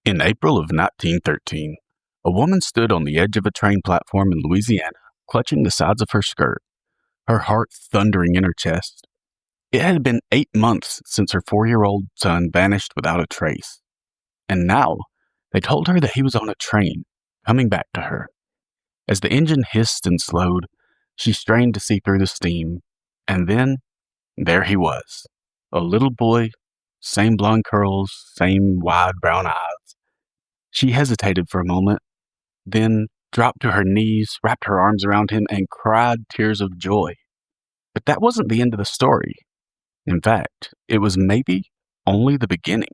In April of 1913, a woman stood on the edge of a train platform in Louisiana, clutching the sides of her skirt, her heart thundering in her chest. It had been 8 months since her 4-year-old son vanished without a trace. And now, they told her that he was on a train, coming back to her. As the engine hissed and slowed, she strained to see through the steam, and then, there he was. A little boy, same blonde curls, same wide brown eyes. She hesitated for a moment, then dropped to her knees, wrapped her arms around him, and cried tears of joy. But that wasn't the end of the story. In fact, it was maybe only the beginning.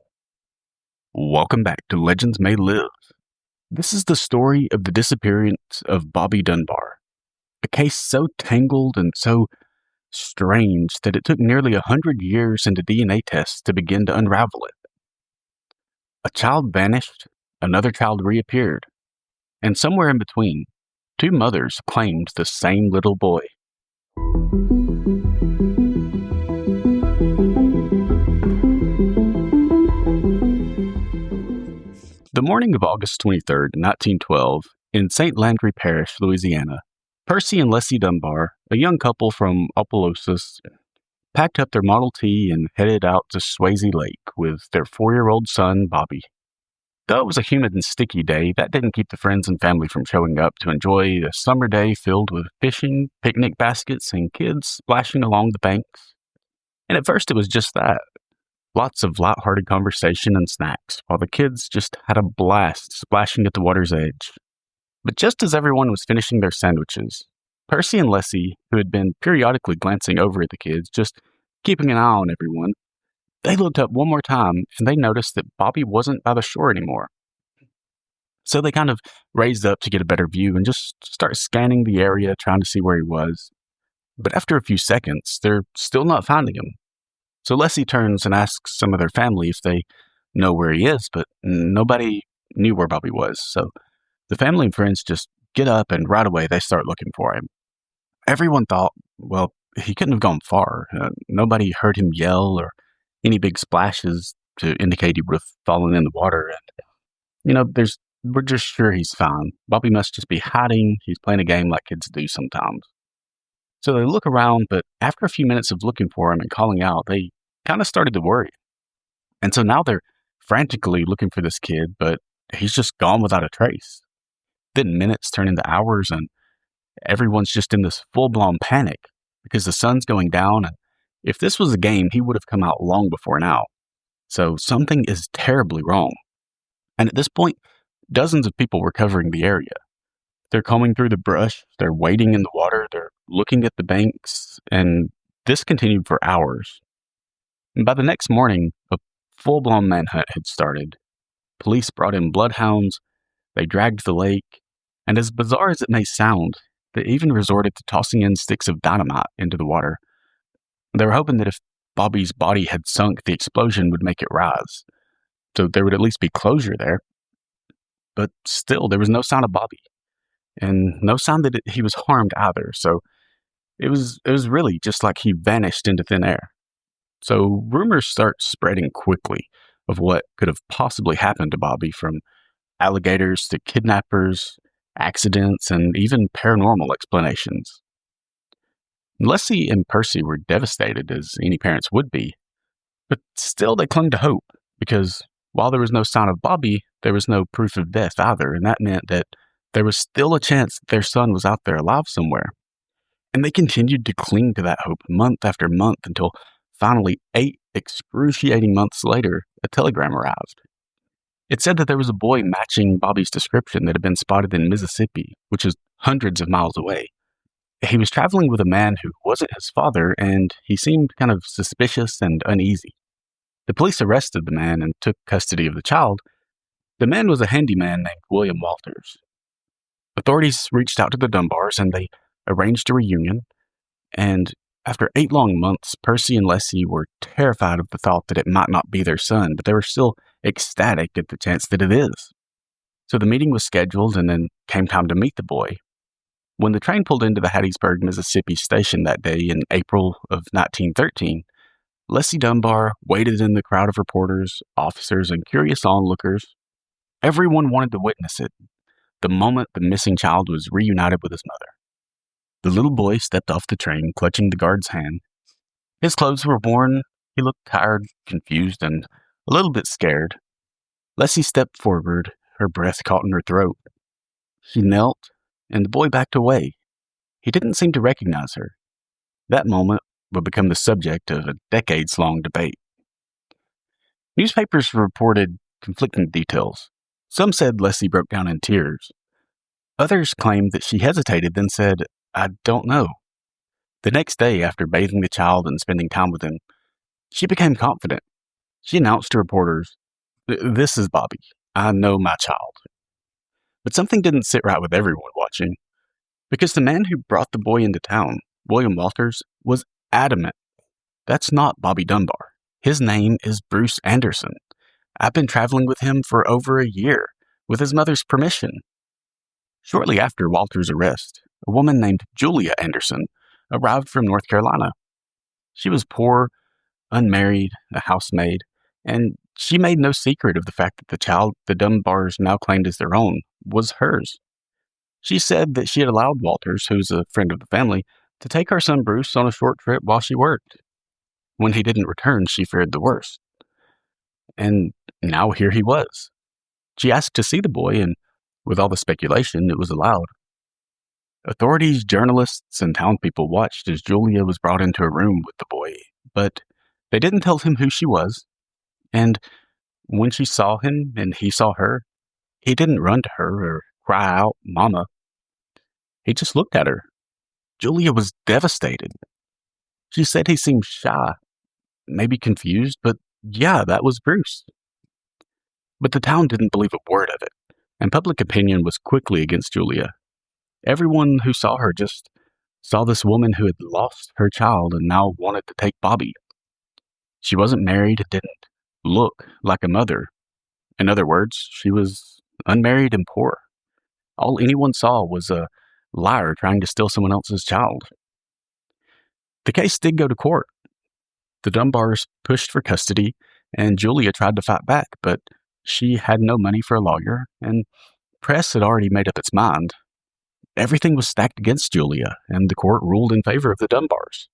Welcome back to Legends May Live. This is the story of the disappearance of Bobby Dunbar, a case so tangled and so strange that it took nearly 100 years and a DNA test to begin to unravel it. A child vanished, another child reappeared, and somewhere in between, 2 mothers claimed the same little boy. The morning of August 23rd, 1912, in St. Landry Parish, Louisiana, Percy and Leslie Dunbar, a young couple from Opelousas, packed up their Model T and headed out to Swayze Lake with their 4-year-old son, Bobby. Though it was a humid and sticky day, that didn't keep the friends and family from showing up to enjoy a summer day filled with fishing, picnic baskets, and kids splashing along the banks. And at first it was just that. Lots of light-hearted conversation and snacks, while the kids just had a blast splashing at the water's edge. But just as everyone was finishing their sandwiches, Percy and Leslie, who had been periodically glancing over at the kids, just keeping an eye on everyone, they looked up one more time and they noticed that Bobby wasn't by the shore anymore. So they kind of raised up to get a better view and just start scanning the area, trying to see where he was. But after a few seconds, they're still not finding him. So Leslie turns and asks some of their family if they know where he is, but nobody knew where Bobby was. So the family and friends just get up and right away they start looking for him. Everyone thought, well, he couldn't have gone far. Nobody heard him yell or any big splashes to indicate he would have fallen in the water. And, we're just sure he's fine. Bobby must just be hiding. He's playing a game like kids do sometimes. So they look around, but after a few minutes of looking for him and calling out, they kind of started to worry. And so now they're frantically looking for this kid, but he's just gone without a trace. Then minutes turn into hours, and everyone's just in this full-blown panic because the sun's going down, and if this was a game, he would have come out long before now. So something is terribly wrong. And at this point, dozens of people were covering the area. They're combing through the brush, they're wading in the water, they're looking at the banks, and this continued for hours. And by the next morning, a full-blown manhunt had started. Police brought in bloodhounds, they dragged the lake, and as bizarre as it may sound, they even resorted to tossing in sticks of dynamite into the water. They were hoping that if Bobby's body had sunk, the explosion would make it rise, so there would at least be closure there. But still, there was no sign of Bobby. And no sign that he was harmed either, so it was really just like he vanished into thin air. So rumors start spreading quickly of what could have possibly happened to Bobby, from alligators to kidnappers, accidents, and even paranormal explanations. Leslie and Percy were devastated, as any parents would be, but still they clung to hope, because while there was no sign of Bobby, there was no proof of death either, and that meant that there was still a chance that their son was out there alive somewhere. And they continued to cling to that hope month after month until finally 8 excruciating months later, a telegram arrived. It said that there was a boy matching Bobby's description that had been spotted in Mississippi, which is hundreds of miles away. He was traveling with a man who wasn't his father, and he seemed kind of suspicious and uneasy. The police arrested the man and took custody of the child. The man was a handyman named William Walters. Authorities reached out to the Dunbars and they arranged a reunion, and after 8 long months, Percy and Leslie were terrified of the thought that it might not be their son, but they were still ecstatic at the chance that it is. So the meeting was scheduled, and then came time to meet the boy. When the train pulled into the Hattiesburg, Mississippi station that day in April of 1913, Leslie Dunbar waited in the crowd of reporters, officers, and curious onlookers. Everyone wanted to witness it, the moment the missing child was reunited with his mother. The little boy stepped off the train, clutching the guard's hand. His clothes were worn. He looked tired, confused, and a little bit scared. Leslie stepped forward, her breath caught in her throat. She knelt, and the boy backed away. He didn't seem to recognize her. That moment would become the subject of a decades-long debate. Newspapers reported conflicting details. Some said Leslie broke down in tears. Others claimed that she hesitated, then said, "I don't know." The next day, after bathing the child and spending time with him, she became confident. She announced to reporters, "This is Bobby. I know my child." But something didn't sit right with everyone watching, because the man who brought the boy into town, William Walters, was adamant. "That's not Bobby Dunbar. His name is Bruce Anderson. I've been traveling with him for over a year, with his mother's permission." Shortly after Walter's arrest, a woman named Julia Anderson arrived from North Carolina. She was poor, unmarried, a housemaid, and she made no secret of the fact that the child the Dunbars now claimed as their own was hers. She said that she had allowed Walters, who's a friend of the family, to take our son Bruce on a short trip while she worked. When he didn't return, she feared the worst. And now here he was. She asked to see the boy, and with all the speculation, it was allowed. Authorities, journalists, and townspeople watched as Julia was brought into a room with the boy, but they didn't tell him who she was. And when she saw him and he saw her, he didn't run to her or cry out, "Mama." He just looked at her. Julia was devastated. She said he seemed shy, maybe confused, but yeah, that was Bruce. But the town didn't believe a word of it, and public opinion was quickly against Julia. Everyone who saw her just saw this woman who had lost her child and now wanted to take Bobby. She wasn't married and didn't look like a mother. In other words, she was unmarried and poor. All anyone saw was a liar trying to steal someone else's child. The case did go to court. The Dunbars pushed for custody, and Julia tried to fight back, but she had no money for a lawyer, and press had already made up its mind. Everything was stacked against Julia, and the court ruled in favor of the Dunbars.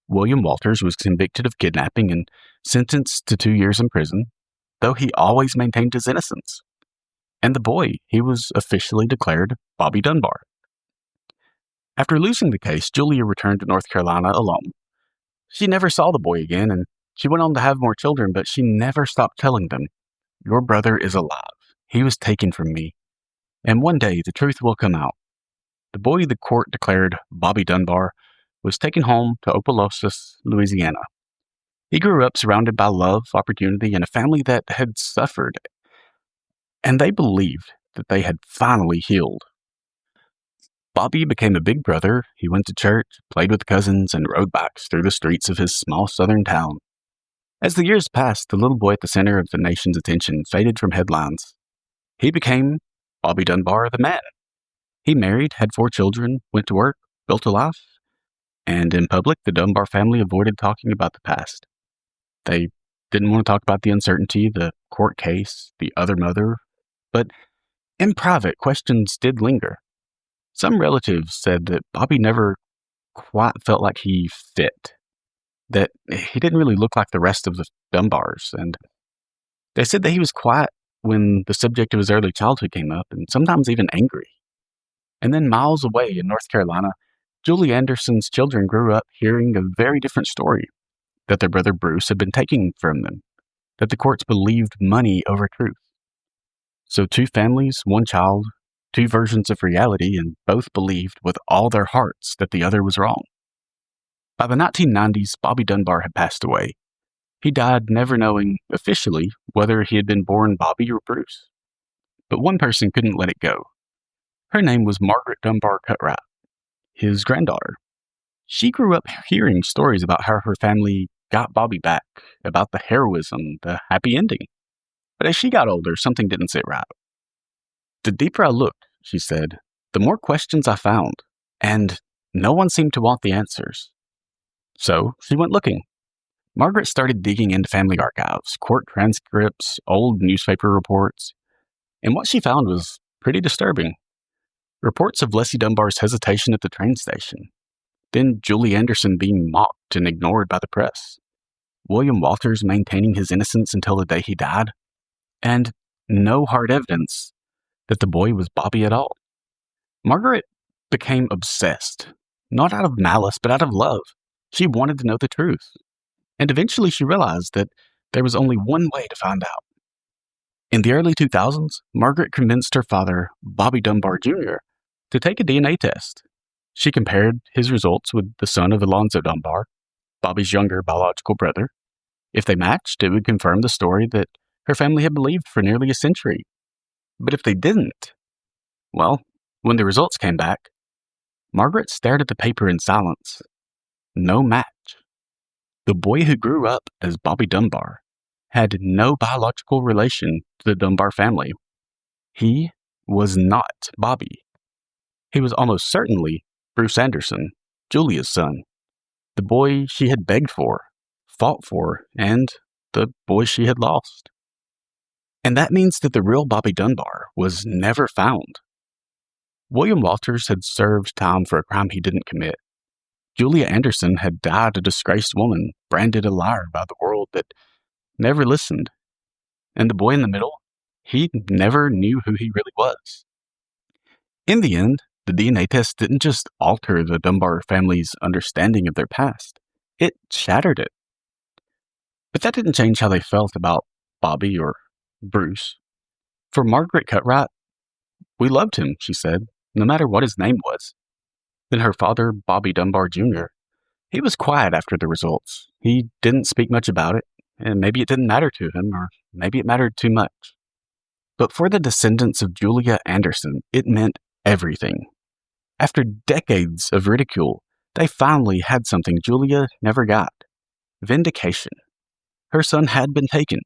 William Walters was convicted of kidnapping and sentenced to 2 years in prison, though he always maintained his innocence. And the boy, he was officially declared Bobby Dunbar. After losing the case, Julia returned to North Carolina alone. She never saw the boy again, and she went on to have more children, but she never stopped telling them, "Your brother is alive. He was taken from me. And one day the truth will come out." The boy the court declared Bobby Dunbar was taken home to Opelousas, Louisiana. He grew up surrounded by love, opportunity, and a family that had suffered, and they believed that they had finally healed. Bobby became a big brother. He went to church, played with cousins, and rode bikes through the streets of his small southern town. As the years passed, the little boy at the center of the nation's attention faded from headlines. He became Bobby Dunbar, the man. He married, had 4 children, went to work, built a life, and in public, the Dunbar family avoided talking about the past. They didn't want to talk about the uncertainty, the court case, the other mother, but in private, questions did linger. Some relatives said that Bobby never quite felt like he fit, that he didn't really look like the rest of the Dunbars, and they said that he was quiet when the subject of his early childhood came up, and sometimes even angry. And then miles away in North Carolina, Julie Anderson's children grew up hearing a very different story, that their brother Bruce had been taken from them, that the courts believed money over truth. So 2 families, 1 child, 2 versions of reality, and both believed with all their hearts that the other was wrong. By the 1990s, Bobby Dunbar had passed away. He died never knowing, officially, whether he had been born Bobby or Bruce. But one person couldn't let it go. Her name was Margaret Dunbar Cutright, his granddaughter. She grew up hearing stories about how her family got Bobby back, about the heroism, the happy ending. But as she got older, something didn't sit right. "The deeper I looked," she said, "the more questions I found, and no one seemed to want the answers." So she went looking. Margaret started digging into family archives, court transcripts, old newspaper reports. And what she found was pretty disturbing. Reports of Leslie Dunbar's hesitation at the train station, then Julie Anderson being mocked and ignored by the press, William Walters maintaining his innocence until the day he died, and no hard evidence that the boy was Bobby at all. Margaret became obsessed, not out of malice, but out of love. She wanted to know the truth. And eventually she realized that there was only one way to find out. In the early 2000s, Margaret convinced her father, Bobby Dunbar Jr., to take a DNA test. She compared his results with the son of Alonzo Dunbar, Bobby's younger biological brother. If they matched, it would confirm the story that her family had believed for nearly a century. But if they didn't, well, when the results came back, Margaret stared at the paper in silence. No match. The boy who grew up as Bobby Dunbar had no biological relation to the Dunbar family. He was not Bobby. He was almost certainly Bruce Anderson, Julia's son, the boy she had begged for, fought for, and the boy she had lost. And that means that the real Bobby Dunbar was never found. William Walters had served time for a crime he didn't commit. Julia Anderson had died a disgraced woman, branded a liar by the world that never listened. And the boy in the middle, he never knew who he really was. In the end, the DNA test didn't just alter the Dunbar family's understanding of their past, it shattered it. But that didn't change how they felt about Bobby or Bruce. For Margaret Cutright, we loved him, she said, no matter what his name was. Then her father, Bobby Dunbar Jr., he was quiet after the results. He didn't speak much about it, and maybe it didn't matter to him, or maybe it mattered too much. But for the descendants of Julia Anderson, it meant everything. After decades of ridicule, they finally had something Julia never got. Vindication. Her son had been taken.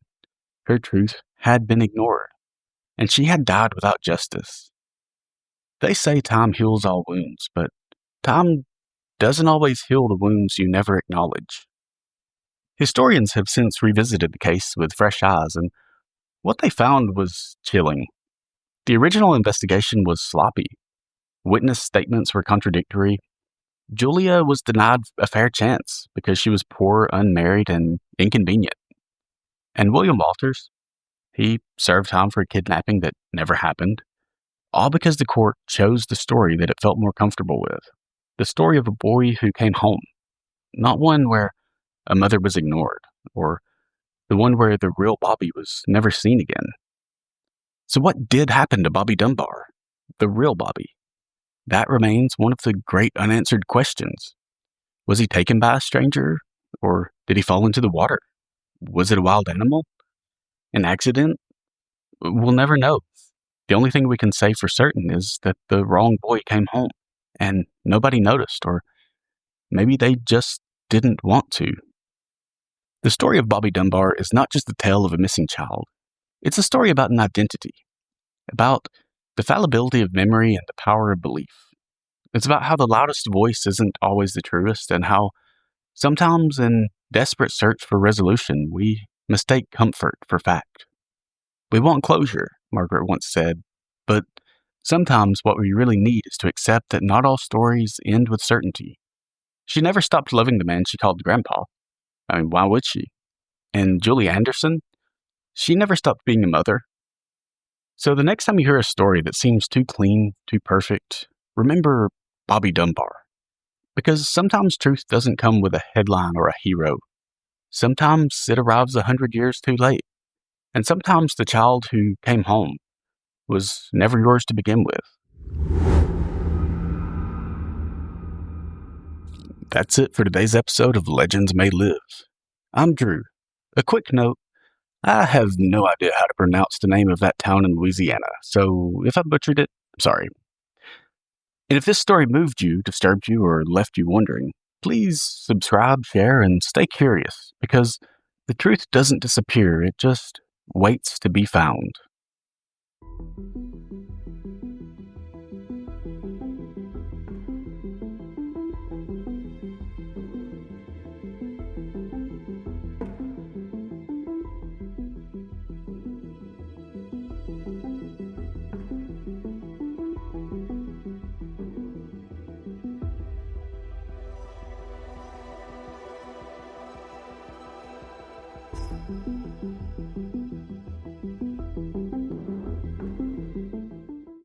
Her truth had been ignored. And she had died without justice. They say time heals all wounds, but time doesn't always heal the wounds you never acknowledge. Historians have since revisited the case with fresh eyes, and what they found was chilling. The original investigation was sloppy. Witness statements were contradictory. Julia was denied a fair chance because she was poor, unmarried, and inconvenient. And William Walters, he served time for a kidnapping that never happened, all because the court chose the story that it felt more comfortable with. The story of a boy who came home, not one where a mother was ignored, or the one where the real Bobby was never seen again. So what did happen to Bobby Dunbar, the real Bobby? That remains one of the great unanswered questions. Was he taken by a stranger, or did he fall into the water? Was it a wild animal? An accident? We'll never know. The only thing we can say for certain is that the wrong boy came home, and nobody noticed, or maybe they just didn't want to. The story of Bobby Dunbar is not just the tale of a missing child. It's a story about an identity, about the fallibility of memory and the power of belief. It's about how the loudest voice isn't always the truest, and how sometimes in desperate search for resolution, we mistake comfort for fact. We want closure, Margaret once said, but sometimes what we really need is to accept that not all stories end with certainty. She never stopped loving the man she called Grandpa. I mean, why would she? And Julie Anderson? She never stopped being a mother. So the next time you hear a story that seems too clean, too perfect, remember Bobby Dunbar. Because sometimes truth doesn't come with a headline or a hero. Sometimes it arrives 100 years too late. And sometimes the child who came home was never yours to begin with. That's it for today's episode of Legends May Live. I'm Drew. A quick note, I have no idea how to pronounce the name of that town in Louisiana, so if I butchered it, I'm sorry. And if this story moved you, disturbed you, or left you wondering, please subscribe, share, and stay curious, because the truth doesn't disappear, it just waits to be found.